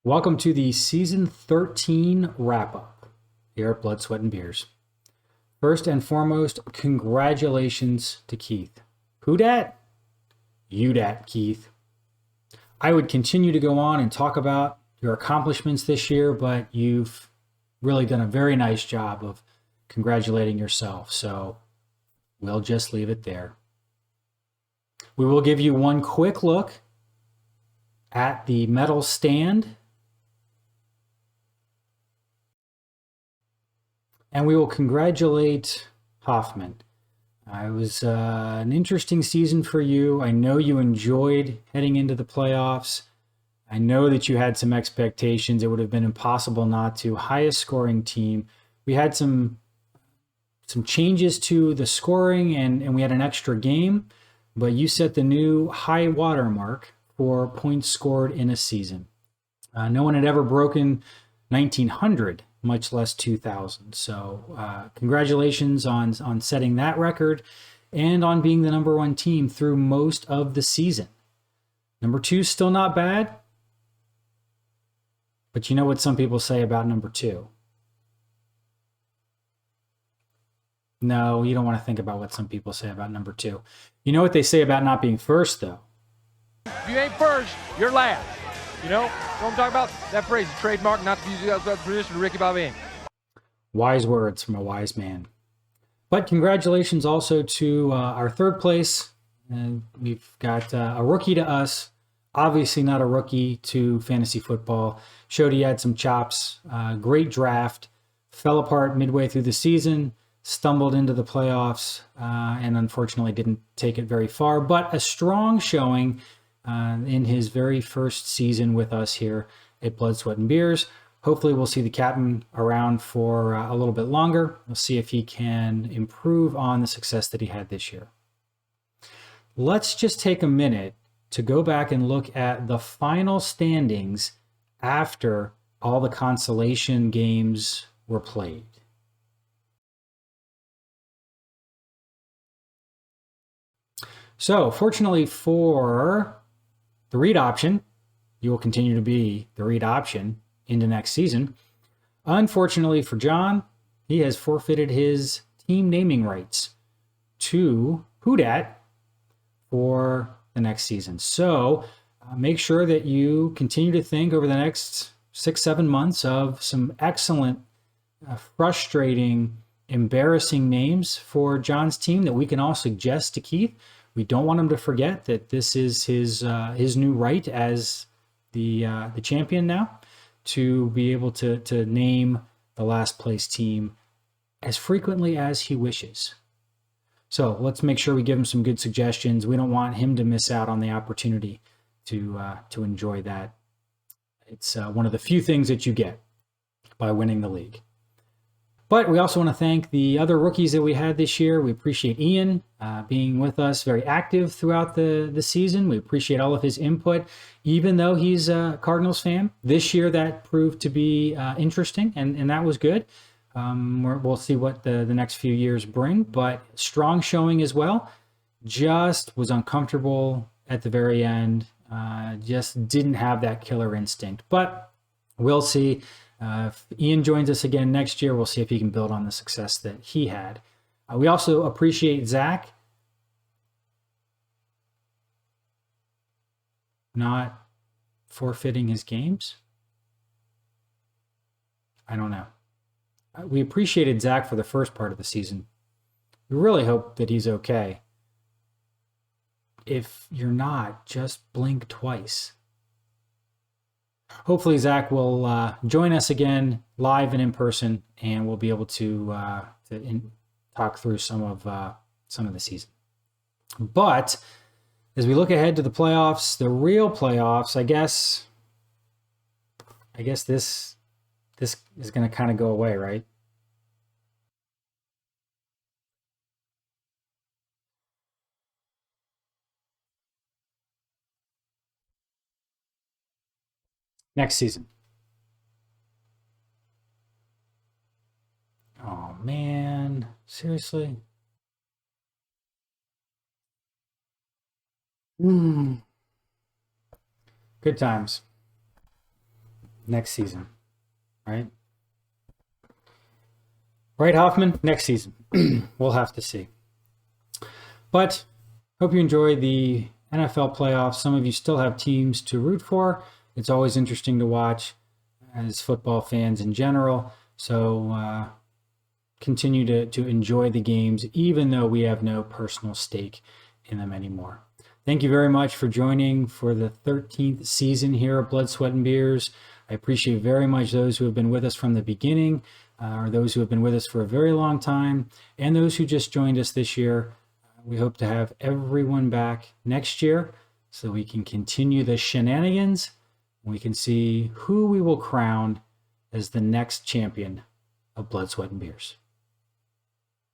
Welcome to the Season 13 wrap-up here at Blood, Sweat, and Beers. First and foremost, congratulations to Keith. Who dat? You dat, Keith. I would continue to go on and talk about your accomplishments this year, but you've really done a very nice job of congratulating yourself, so we'll just leave it there. We will give you one quick look at the medal stand, and we will congratulate Hoffman. It was an interesting season for you. I know you enjoyed heading into the playoffs. I know that you had some expectations. It would have been impossible not to. Highest scoring team. We had some changes to the scoring, and we had an extra game, but you set the new high water mark for points scored in a season. No one had ever broken 1,900, much less 2,000. So congratulations on setting that record and on being the number one team through most of the season. Number two is still not bad, but you know what some people say about number two. No, you don't want to think about what some people say about number two. You know what they say about not being first, though. If you ain't first, you're last. You know what I'm talking about? That phrase, trademark, not to use the tradition of Ricky Bobby. Wise words from a wise man. But congratulations also to our third place. And we've got a rookie to us, obviously not a rookie to fantasy football. Showed he had some chops. Great draft. Fell apart midway through the season. Stumbled into the playoffs and unfortunately didn't take it very far. But a strong showing in his very first season with us here at Blood, Sweat, and Beers. Hopefully we'll see the captain around for a little bit longer. We'll see if he can improve on the success that he had this year. Let's just take a minute to go back and look at the final standings after all the consolation games were played. So fortunately for the read option, you will continue to be the read option into next season. Unfortunately for John, he has forfeited his team naming rights to Who Dat for the next season. So make sure that you continue to think over the next 6-7 months of some excellent, frustrating, embarrassing names for John's team that we can all suggest to Keith. We don't want him to forget that this is his new right as the champion now, to be able to name the last place team as frequently as he wishes. So let's make sure we give him some good suggestions. We don't want him to miss out on the opportunity to enjoy that. It's one of the few things that you get by winning the league. But we also want to thank the other rookies that we had this year. We appreciate Ian being with us, very active throughout the season. We appreciate all of his input, even though he's a Cardinals fan. This year that proved to be interesting, and that was good. We'll see what the next few years bring, but strong showing as well. Just was uncomfortable at the very end. Just didn't have that killer instinct, but we'll see. If Ian joins us again next year, we'll see if he can build on the success that he had. We also appreciate Zach not forfeiting his games. I don't know. We appreciated Zach for the first part of the season. We really hope that he's okay. If you're not, just blink twice. Hopefully Zach will join us again live and in person, and we'll be able to talk through some of the season. But as we look ahead to the playoffs, the real playoffs, I guess this is going to kind of go away, right? Next season. Oh man, seriously? Good times. next season, right? Right, Hoffman? Next season. We'll have to see. But hope you enjoy the NFL playoffs. Some of you still have teams to root for. It's always interesting to watch as football fans in general. So continue to enjoy the games, even though we have no personal stake in them anymore. Thank you very much for joining for the 13th season here at Blood, Sweat, and Beers. I appreciate very much those who have been with us from the beginning, or those who have been with us for a very long time, and those who just joined us this year. We hope to have everyone back next year so we can continue the shenanigans. We can see who we will crown as the next champion of Blood, Sweat, and Beers.